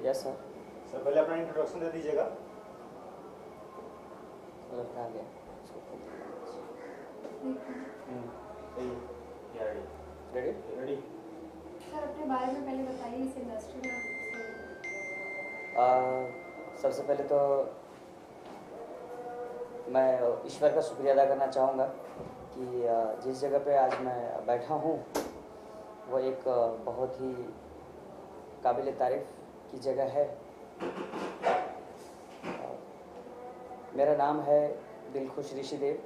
Yes sir. Sir पहले अपना introduction दे दीजिएगा। आ गया। रेडी? रेडी। सर अपने बारे में पहले बताइए, इस इंडस्ट्री में सबसे पहले तो मैं ईश्वर का शुक्रिया अदा करना चाहूँगा कि जिस जगह पे आज मैं बैठा हूँ वो एक बहुत ही काबिल तारीफ़ की जगह है। मेरा नाम है दिलखुश ऋषिदेव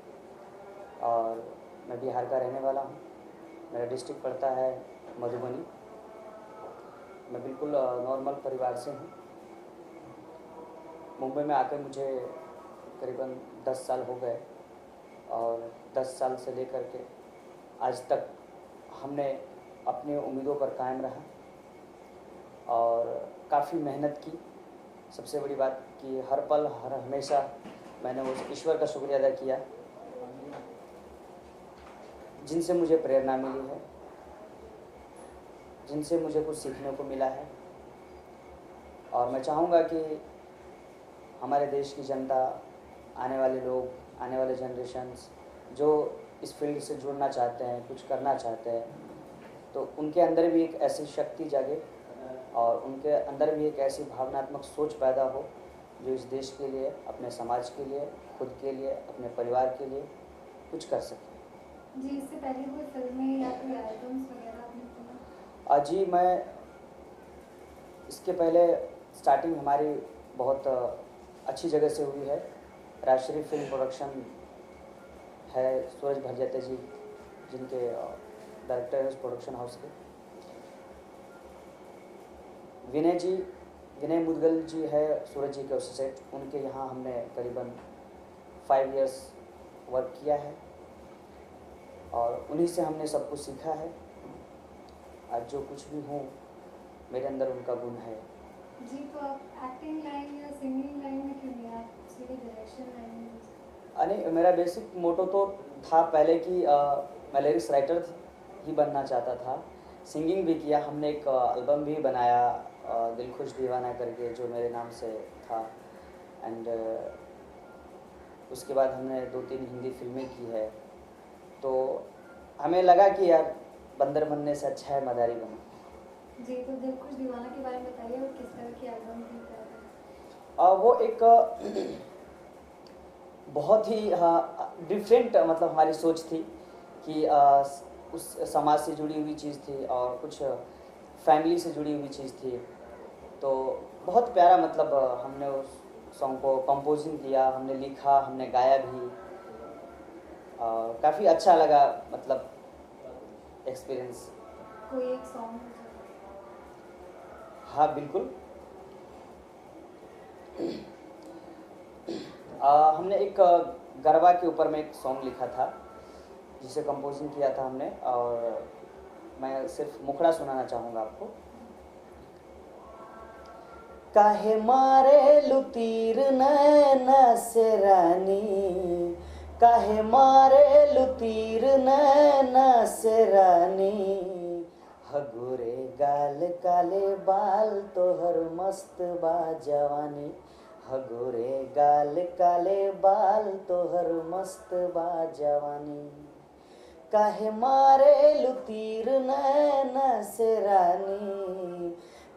और मैं बिहार का रहने वाला हूँ। मेरा डिस्ट्रिक्ट पड़ता है मधुबनी। मैं बिल्कुल नॉर्मल परिवार से हूँ। मुंबई में आकर मुझे करीबन 10 साल हो गए और 10 साल से लेकर के आज तक हमने अपनी उम्मीदों पर कायम रहा और काफ़ी मेहनत की। सबसे बड़ी बात कि हर पल हर हमेशा मैंने उस ईश्वर का शुक्रिया अदा किया जिनसे मुझे प्रेरणा मिली है, जिनसे मुझे कुछ सीखने को मिला है। और मैं चाहूँगा कि हमारे देश की जनता, आने वाले लोग, आने वाले जनरेशन्स जो इस फील्ड से जुड़ना चाहते हैं, कुछ करना चाहते हैं, तो उनके अंदर भी एक ऐसी शक्ति जागे और उनके अंदर भी एक ऐसी भावनात्मक सोच पैदा हो जो इस देश के लिए, अपने समाज के लिए, खुद के लिए, अपने परिवार के लिए कुछ कर सके। जी, इससे पहले कोई फिल्में या कोई एल्बम्स वगैरह आपने सुना? जी, मैं इसके पहले स्टार्टिंग हमारी बहुत अच्छी जगह से हुई है। राजश्री फिल्म प्रोडक्शन है, सूरज भरजाते जी जिनके डायरेक्टर है उस प्रोडक्शन हाउस के। विनय मुदगल जी है सूरज जी के एसोसिएट, उनके यहाँ हमने करीबन 5 इयर्स वर्क किया है और उन्हीं से हमने सब कुछ सीखा है। आज जो कुछ भी हूँ मेरे अंदर उनका गुण है। जी, तो आप एक्टिंग लाइन या सिंगिंग लाइन में क्यों नहीं, आप सीधे डायरेक्शन लाइन में? अरे मेरा बेसिक मोटो तो था पहले कि मैं लिरिक्स राइटर ही बनना चाहता था। सिंगिंग भी किया, हमने एक एल्बम भी बनाया दिलखुश दीवाना करके जो मेरे नाम से था। एंड उसके बाद हमने 2-3 हिंदी फिल्में की है। तो हमें लगा कि यार बंदर बनने से अच्छा है मदारी बनो। जी, तो दिलखुश दीवाना के बारे में बताइए और किस तरह की एल्बम थी क्या? वो एक बहुत ही डिफरेंट मतलब हमारी सोच थी कि उस समाज से जुड़ी हुई चीज़ थी और कुछ फैमिली से जुड़ी हुई चीज़ थी। तो बहुत प्यारा मतलब हमने उस सॉन्ग को कंपोजिंग किया, हमने लिखा, हमने गाया भी। काफ़ी अच्छा लगा मतलब एक्सपीरियंस। कोई एक सॉन्ग? हाँ बिल्कुल। हमने एक गरबा के ऊपर में एक सॉन्ग लिखा था जिसे कंपोजिंग किया था हमने और मैं सिर्फ मुखड़ा सुनाना चाहूँगा आपको। काहे मारे लुतीर नैना से रानी, काहे मारे लुतीर नैना से रानी, हगोरे गाल काले बाल तोहर मस्त बा जवानी, हगोरे गाल काले बाल तोहर मस्त बा जवानी, काहे मारे लुतीर नैना से रानी,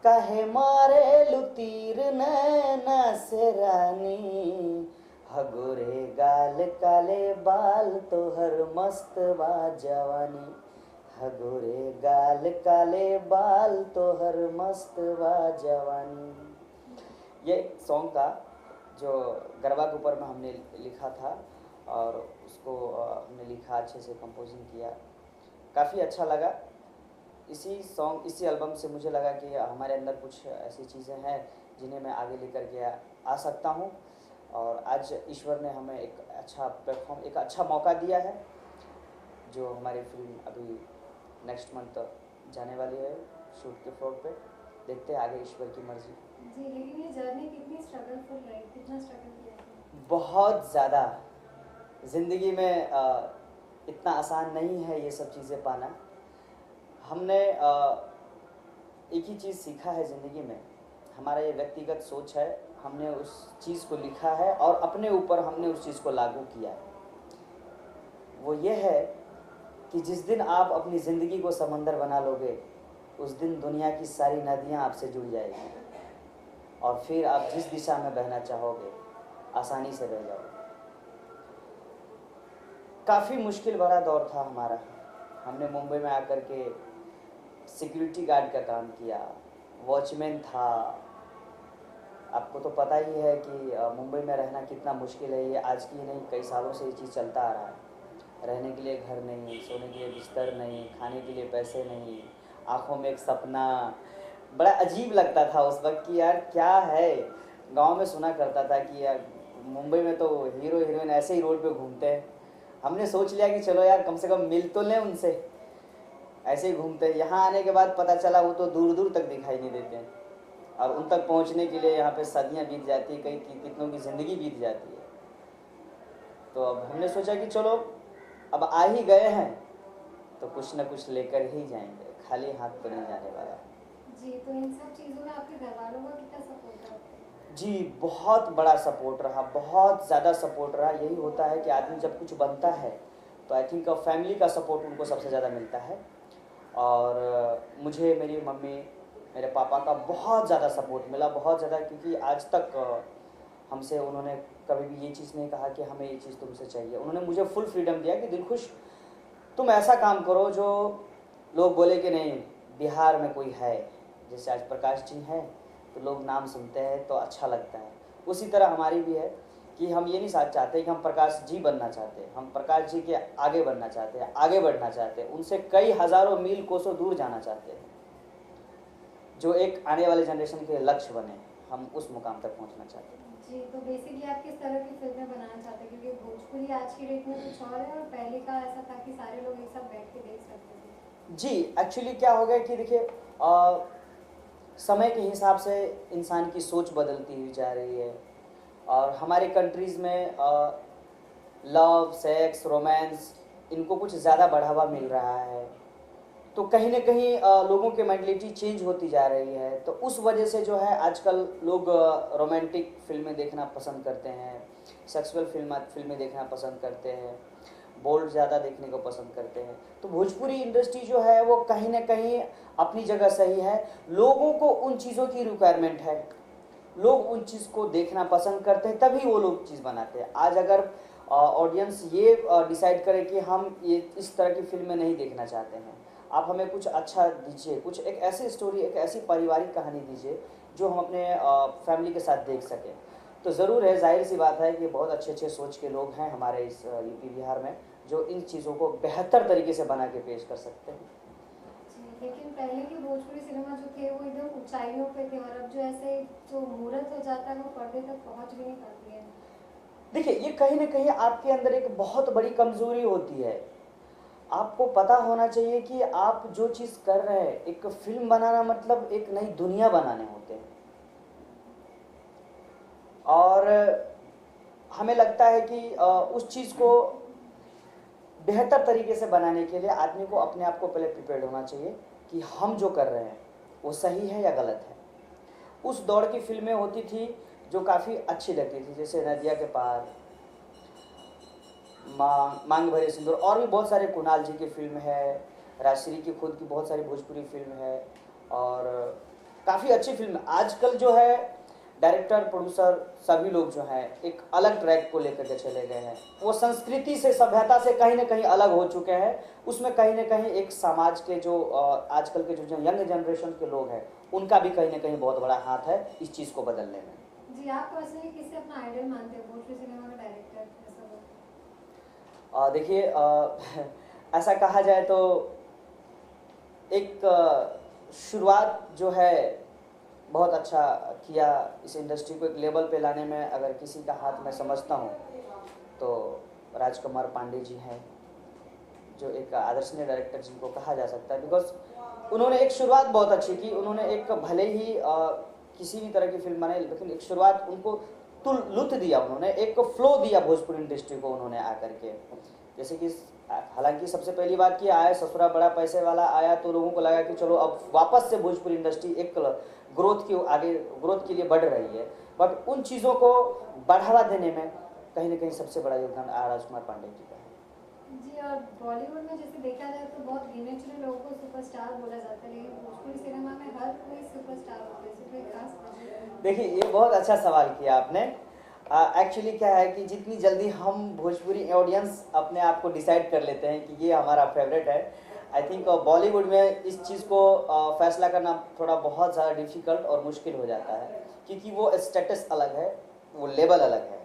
काहे मारे लुतीर नैना से रानी, हगोरे गाल काले बाल तोहर मस्त बा जवानी, हगोरे गाल काले बाल तोहर मस्त बा जवानी। ये सॉन्ग था जो गरबा के ऊपर में हमने लिखा था और उसको हमने लिखा, अच्छे से कंपोजिंग किया, काफ़ी अच्छा लगा। इसी सॉन्ग, इसी एल्बम से मुझे लगा कि हमारे अंदर कुछ ऐसी चीज़ें हैं जिन्हें मैं आगे लेकर के आ सकता हूँ और आज ईश्वर ने हमें एक अच्छा प्लेटफॉर्म, एक अच्छा मौका दिया है जो हमारी फिल्म अभी नेक्स्ट मंथ जाने वाली है शूट के फ्लोर पे। देखते हैं आगे ईश्वर की मर्जी। जी, लेकिन ये जर्नी कितनी स्ट्रगलफुल रही, कितना स्ट्रगल किया आपने? बहुत ज़्यादा। ज़िंदगी में इतना आसान नहीं है ये सब चीज़ें पाना। हमने एक ही चीज़ सीखा है ज़िंदगी में, हमारा ये व्यक्तिगत सोच है, हमने उस चीज़ को लिखा है और अपने ऊपर हमने उस चीज़ को लागू किया है। वो ये है कि जिस दिन आप अपनी ज़िंदगी को समंदर बना लोगे, उस दिन दुनिया की सारी नदियाँ आपसे जुड़ जाएगी और फिर आप जिस दिशा में बहना चाहोगे आसानी से बह जाओगे। काफ़ी मुश्किल भरा दौर था हमारा। हमने मुंबई में आकर के सिक्योरिटी गार्ड का काम किया, वॉचमैन था। आपको तो पता ही है कि मुंबई में रहना कितना मुश्किल है। ये आज की नहीं, कई सालों से ये चीज़ चलता आ रहा है। रहने के लिए घर नहीं, सोने के लिए बिस्तर नहीं, खाने के लिए पैसे नहीं, आँखों में एक सपना। बड़ा अजीब लगता था उस वक्त कि यार क्या है। गांव में सुना करता था कि यार मुंबई में तो हीरो हीरोइन ऐसे ही रोड पे घूमते हैं। हमने सोच लिया कि चलो यार कम से कम मिल तो लें उनसे, ऐसे ही घूमते हैं। यहाँ आने के बाद पता चला वो तो दूर दूर तक दिखाई नहीं देते हैं और उन तक पहुँचने के लिए यहाँ पे सदियाँ बीत जाती है, कई कितनों की ज़िंदगी बीत जाती है। तो अब हमने सोचा कि चलो अब आ ही गए हैं तो कुछ ना कुछ लेकर ही जाएंगे, खाली हाथ तो नहीं जाने वाला। जी, तो इन सब चीज़ों में आपके घर वालों का कितना सपोर्ट रहा? जी बहुत बड़ा सपोर्ट रहा, बहुत ज़्यादा सपोर्ट रहा। यही होता है कि आदमी जब कुछ बनता है तो आई थिंक फैमिली का सपोर्ट उनको सबसे ज़्यादा मिलता है। और मुझे मेरी मम्मी मेरे पापा का बहुत ज़्यादा सपोर्ट मिला, बहुत ज़्यादा, क्योंकि आज तक हमसे उन्होंने कभी भी ये चीज़ नहीं कहा कि हमें ये चीज़ तुमसे चाहिए। उन्होंने मुझे फुल फ्रीडम दिया कि दिलखुश तुम ऐसा काम करो जो लोग बोले कि नहीं बिहार में कोई है। जैसे आज प्रकाश जी हैं तो लोग नाम सुनते हैं तो अच्छा लगता है, उसी तरह हमारी भी है कि हम ये नहीं साथ चाहते कि हम प्रकाश जी बनना चाहते हैं। हम प्रकाश जी के आगे बढ़ना चाहते हैं, आगे बढ़ना चाहते हैं, उनसे कई हज़ारों मील कोसों दूर जाना चाहते हैं, जो एक आने वाले जनरेशन के लक्ष्य बने। हम उस मुकाम तक पहुंचना चाहते हैं। जी, तो बेसिकली आप किस तरह की फिल्में बनाना चाहते हैं? क्योंकि भोजपुरी आज की डेट में कुछ और है और पहले का ऐसा था कि सारे लोग एक साथ बैठ के देख सकते थे। जी एक्चुअली क्या हो गया कि देखिए समय के हिसाब से इंसान की सोच बदलती हुई जा रही है और हमारे कंट्रीज़ में लव, सेक्स, रोमांस इनको कुछ ज़्यादा बढ़ावा मिल रहा है। तो कहीं ना कहीं लोगों की मेंटलिटी चेंज होती जा रही है। तो उस वजह से जो है आजकल लोग रोमांटिक फिल्में देखना पसंद करते हैं, सेक्सुअल फिल्में देखना पसंद करते हैं, बोल्ड ज़्यादा देखने को पसंद करते हैं। तो भोजपुरी इंडस्ट्री जो है वो कहीं ना कहीं अपनी जगह सही है। लोगों को उन चीज़ों की रिक्वायरमेंट है, लोग उन चीज़ को देखना पसंद करते हैं, तभी वो लोग चीज़ बनाते हैं। आज अगर ऑडियंस ये डिसाइड करे कि हम ये इस तरह की फिल्में नहीं देखना चाहते हैं, आप हमें कुछ अच्छा दीजिए, कुछ एक ऐसी स्टोरी, एक ऐसी पारिवारिक कहानी दीजिए जो हम अपने फैमिली के साथ देख सकें, तो ज़रूर है, जाहिर सी बात है कि बहुत अच्छे अच्छे सोच के लोग हैं हमारे इस यूपी बिहार में जो इन चीज़ों को बेहतर तरीके से बना के पेश कर सकते हैं। लेकिन पहले के भोजपुरी सिनेमा जो थे वो एकदम ऊंचाइयों पे थे और अब जो ऐसे जो मुहूर्त हो जाता है वो पर्दे तक पहुंच भी नहीं पाती है। देखिए ये कहीं ना कहीं आपके अंदर एक बहुत बड़ी कमज़ोरी होती है। आपको पता होना चाहिए कि आप जो चीज़ कर रहे हैं, एक फिल्म बनाना मतलब एक नई दुनिया बनाने होते हैं। और हमें लगता है कि उस चीज़ को बेहतर तरीके से बनाने के लिए आदमी को अपने आप को पहले प्रिपेयर्ड होना चाहिए कि हम जो कर रहे हैं वो सही है या गलत है। उस दौर की फिल्में होती थी जो काफ़ी अच्छी लगती थी, जैसे नदिया के पार, मांग भरे सिंदूर, और भी बहुत सारे कुणाल जी की फिल्म है, राजश्री की खुद की बहुत सारी भोजपुरी फिल्म है और काफ़ी अच्छी फिल्म। आजकल जो है डायरेक्टर, प्रोड्यूसर सभी लोग जो हैं एक अलग ट्रैक को लेकर के चले गए हैं। वो संस्कृति से, सभ्यता से कहीं ना कहीं अलग हो चुके हैं। उसमें कहीं ना कहीं एक समाज के जो आजकल के जो यंग जनरेशन के लोग हैं उनका भी कहीं ना कहीं बहुत बड़ा हाथ है इस चीज़ को बदलने में। जी, आप पर्सनली किससे अपना आइडल मानते हैं भोजपुरी सिनेमा का डायरेक्टर? देखिए ऐसा कहा जाए तो एक शुरुआत जो है बहुत अच्छा किया इस इंडस्ट्री को एक लेवल पे लाने में। अगर किसी का हाथ मैं समझता हूँ तो राजकुमार पांडे जी हैं, जो एक आदर्शनीय डायरेक्टर जिनको कहा जा सकता है, बिकॉज उन्होंने एक शुरुआत बहुत अच्छी की। उन्होंने एक भले ही किसी भी तरह की फिल्म बनाई, लेकिन एक शुरुआत उनको लुत्फ दिया, उन्होंने एक फ्लो दिया भोजपुरी इंडस्ट्री को उन्होंने आकर के। जैसे कि हालांकि सबसे पहली बात कि आया ससुरा बड़ा पैसे वाला आया तो लोगों को लगा कि चलो अब वापस से भोजपुरी इंडस्ट्री एक ग्रोथ के लिए बढ़ रही है, बट उन चीज़ों को बढ़ावा देने में कहीं ना कहीं सबसे बड़ा योगदान राजकुमार पांडे जी का है। जी, और बॉलीवुड में जैसे देखा जाए तो बहुत गिने चुने लोगों को सुपरस्टार बोला जाता है, लेकिन भोजपुरी सिनेमा में हर कोई सुपरस्टार होता है, इसमें खास वजह? देखिए, ये बहुत अच्छा सवाल किया आपने। एक्चुअली क्या है कि जितनी जल्दी हम भोजपुरी ऑडियंस अपने आप को डिसाइड कर लेते हैं कि ये हमारा फेवरेट है, आई थिंक बॉलीवुड में इस चीज़ को फैसला करना थोड़ा बहुत ज़्यादा डिफ़िकल्ट और मुश्किल हो जाता है, क्योंकि वो स्टेटस अलग है, वो लेवल अलग है।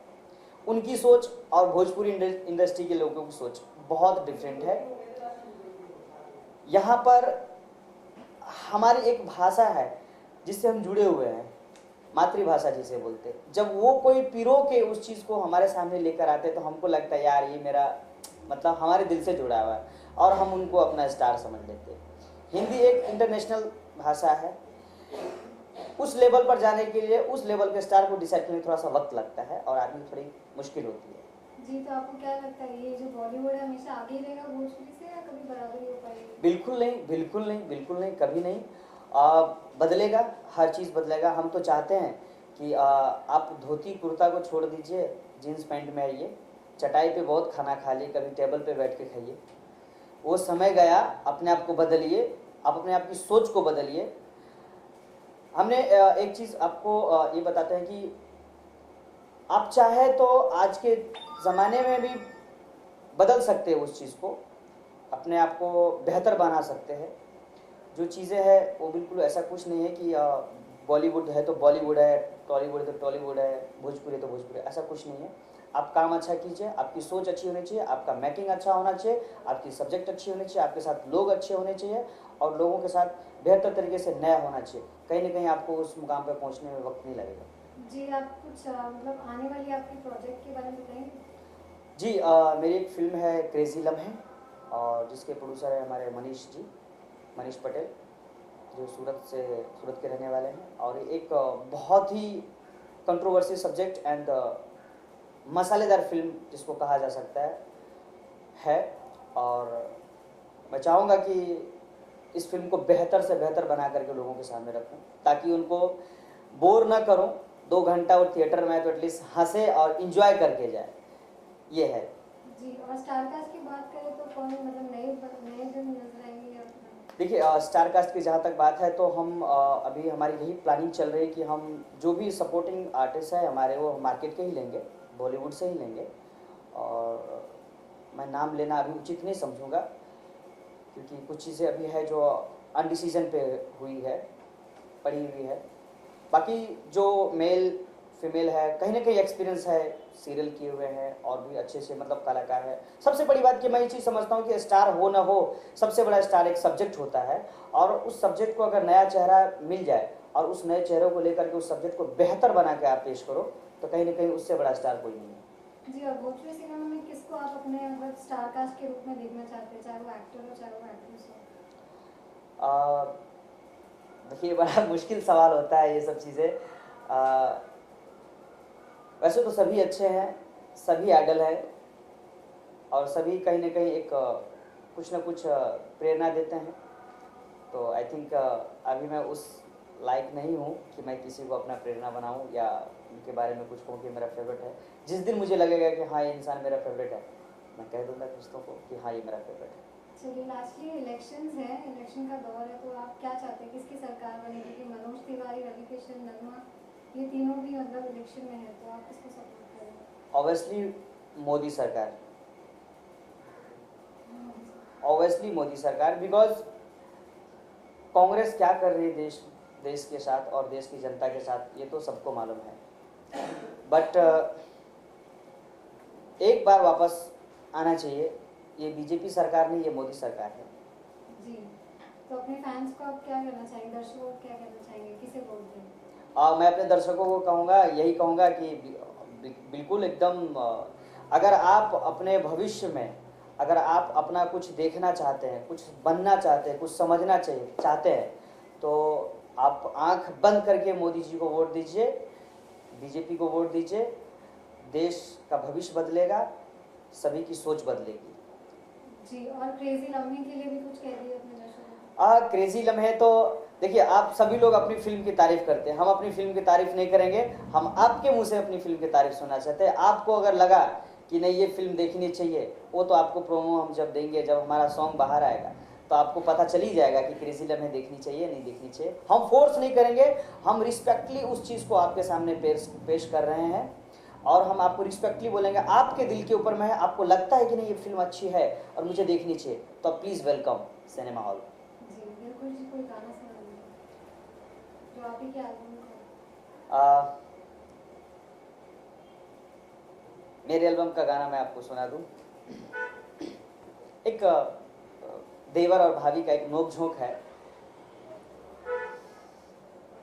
उनकी सोच और भोजपुरी इंडस्ट्री के लोगों की सोच बहुत डिफरेंट है। यहाँ पर हमारी एक भाषा है जिससे हम जुड़े हुए हैं, मातृभाषा जिसे बोलते हैं। जब वो कोई पिरो के उस चीज़ को हमारे सामने लेकर आते तो हमको लगता है यार ये मेरा मतलब हमारे दिल से जुड़ा हुआ है, और हम उनको अपना स्टार समझ लेते हैं। हिंदी एक इंटरनेशनल भाषा है, उस लेवल पर जाने के लिए उस लेवल के स्टार को डिसाइड करने में थोड़ा सा वक्त लगता है और आदमी थोड़ी मुश्किल होती है। जी, तो आपको क्या लगता है ये जो बॉलीवुड है हमेशा आगे ही रहेगा भोजपुरी से, या कभी बराबरी हो पाएगी? बिल्कुल नहीं, बिल्कुल नहीं, बिल्कुल नहीं, कभी नहीं। बदलेगा, हर चीज़ बदलेगा। हम तो चाहते हैं कि आप धोती कुर्ता को छोड़ दीजिए, जीन्स पैंट में आइए, चटाई पे बहुत खाना खा लिए, कभी टेबल पे बैठ के खाइए। वो समय गया, अपने आप को बदलिए, आप अपने आप की सोच को बदलिए। हमने एक चीज़ आपको ये बताते हैं कि आप चाहे तो आज के ज़माने में भी बदल सकते हैं उस चीज़ को, अपने आप को बेहतर बना सकते हैं। जो चीज़ें हैं वो बिल्कुल ऐसा कुछ नहीं है कि बॉलीवुड है तो बॉलीवुड है, टॉलीवुड है तो टॉलीवुड है, भोजपुरी है तो भोजपुरी है, ऐसा कुछ नहीं है। आप काम अच्छा कीजिए, आपकी सोच अच्छी होनी चाहिए, आपका मेकिंग अच्छा होना चाहिए, आपकी सब्जेक्ट अच्छी होनी चाहिए, आपके साथ लोग अच्छे होने चाहिए और लोगों के साथ बेहतर तरीके से नया होना चाहिए। कहीं ना कहीं आपको उस मुकाम पर पहुँचने में वक्त नहीं लगेगा। जी, आप कुछ मतलब आने वाली आपकी प्रोजेक्ट के बारे में बताएंगे? जी, मेरी एक फिल्म है क्रेजी लम्हे, और जिसके प्रोड्यूसर है हमारे मनीष जी, मनीष पटेल, जो सूरत के रहने वाले हैं। और एक बहुत ही कंट्रोवर्सी सब्जेक्ट एंड मसालेदार फिल्म जिसको कहा जा सकता है। और मैं चाहूँगा कि इस फिल्म को बेहतर से बेहतर बना करके लोगों के सामने रखूं, ताकि उनको बोर ना करूं। 2 घंटा वो थिएटर में तो एटलीस्ट हंसे और इंजॉय करके जाए, ये है। जी, और स्टारकास्ट की बात करें तो कौन मतलब नए फिल्म नजर आएंगे या? देखिए, स्टार कास्ट की जहाँ तक बात है तो हम अभी हमारी यही प्लानिंग चल रही है कि हम जो भी सपोर्टिंग आर्टिस्ट है हमारे, वो मार्केट के ही लेंगे, बॉलीवुड से ही लेंगे। और मैं नाम लेना अभी उचित नहीं समझूंगा, क्योंकि कुछ चीज़ें अभी है जो अनडिसीजन पे हुई है, पड़ी हुई है। बाकी जो मेल फीमेल है, कहीं ना कहीं एक्सपीरियंस है, सीरियल किए हुए हैं और भी अच्छे से मतलब कलाकार है। सबसे बड़ी बात कि मैं ये चीज़ समझता हूँ कि स्टार हो ना हो, सबसे बड़ा स्टार एक सब्जेक्ट होता है, और उस सब्जेक्ट को अगर नया चेहरा मिल जाए और उस नए चेहरे को लेकर के उस सब्जेक्ट को बेहतर बना के आप पेश करो, तो कहीं ना कहीं उससे बड़ा स्टार कोई नहीं है। जी, और भोजपुरी सिनेमा में किसको आप अपने मतलब स्टार कास्ट के रूप में देखना चाहते हैं, चाहे वो एक्टर हो चाहे वो एक्ट्रेस हो? देखिए, बड़ा मुश्किल सवाल होता है ये सब चीज़ें। वैसे तो सभी अच्छे हैं, सभी आइडल हैं, और सभी कहीं ना कहीं एक कुछ ना कुछ प्रेरणा देते हैं। तो आई थिंक अभी मैं उस लायक नहीं हूँ कि मैं किसी को अपना प्रेरणा बनाऊँ या उनके बारे में कुछ कहूँ कि मेरा फेवरेट है। जिस दिन मुझे लगेगा कि हाँ ये इंसान मेरा फेवरेट है, मैं कह दूँगा दोस्तों को कि हाँ ये मेरा फेवरेट है। चलिए, लास्टली इलेक्शंस है, इलेक्शन का दौर है, तो आप क्या चाहते हैं किसकी सरकार बने? क्योंकि मनोज तिवारी, रवि किशन, नगमा, ये तीनों भी मतलब इलेक्शन में है, तो आप किसको सपोर्ट करेंगे? ऑब्वियसली मोदी सरकार, ऑब्वियसली मोदी सरकार, बिकॉज कांग्रेस क्या कर रही है देश के साथ और देश की जनता के साथ, ये तो सबको मालूम है। बट एक बार वापस आना चाहिए। ये बीजेपी सरकार नहीं, ये मोदी सरकार है। जी, तो अपने फैंस को आप क्या कहना चाहेंगे, दर्शकों को क्या कहना चाहेंगे, किसे वोट दें? मैं अपने दर्शकों को कहूँगा, यही कहूँगा कि बिल्कुल एकदम अगर आप अपने भविष्य में, अगर आप अपना कुछ देखना चाहते हैं, कुछ बनना चाहते हैं, कुछ समझना चाहते हैं, तो आप आंख बंद करके मोदी जी को वोट दीजिए, बीजेपी को वोट दीजिए। देश का भविष्य बदलेगा, सभी की सोच बदलेगी। जी, और क्रेजी लम्हे के लिए भी कुछ कह दिए अपने दर्शकों को? क्रेजी लम्हे तो देखिए, आप सभी लोग अपनी फिल्म की तारीफ करते हैं, हम अपनी फिल्म की तारीफ नहीं करेंगे। हम आपके मुंह से अपनी फिल्म की तारीफ सुनना चाहते हैं। आपको अगर लगा कि नहीं ये फिल्म देखनी चाहिए, वो तो आपको प्रोमो हम जब देंगे, जब हमारा सॉन्ग बाहर आएगा तो आपको पता चल ही जाएगा कि क्रेजी लम्हे देखनी चाहिए नहीं देखनी चाहिए। हम फोर्स नहीं करेंगे, हम रिस्पेक्टली उस चीज़ को आपके सामने पेश कर रहे हैं और हम आपको रिस्पेक्टली बोलेंगे। आपके दिल के ऊपर में है, आपको लगता है कि नहीं ये फिल्म अच्छी है और मुझे देखनी चाहिए, तो प्लीज़ वेलकम सिनेमा हॉल। जी बिल्कुल जी, कोई गाना सुना दीजिए जो आप ही के एल्बम का। मेरे एल्बम का गाना मैं आपको सुना दूं। एक देवर और भाभी का एक नोक झोंक है।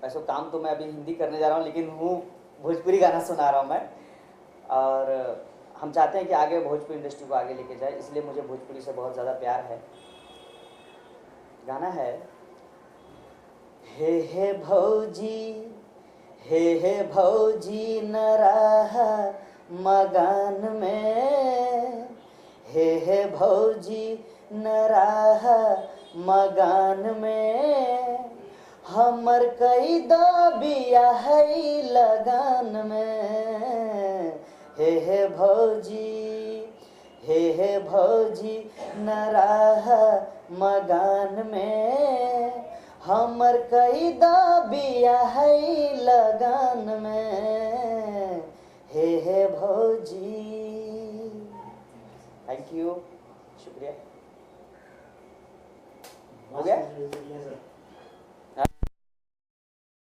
वैसे काम तो मैं अभी हिंदी करने जा रहा हूँ, लेकिन हूँ भोजपुरी गाना सुना रहा हूँ मैं। और हम चाहते हैं कि आगे भोजपुरी इंडस्ट्री को आगे लेके जाए, इसलिए मुझे भोजपुरी से बहुत ज़्यादा प्यार है। गाना है हे भौजी, हे भौजी न रहा मगान में, हे भौजी न रहा मगान में, हमर कई बिया है लगान में। हे भौजी, हे भौजी न रहा मगान में, हमर कई बिया है लगान में। हे भौजी। थैंक यू, शुक्रिया। हो गया? सर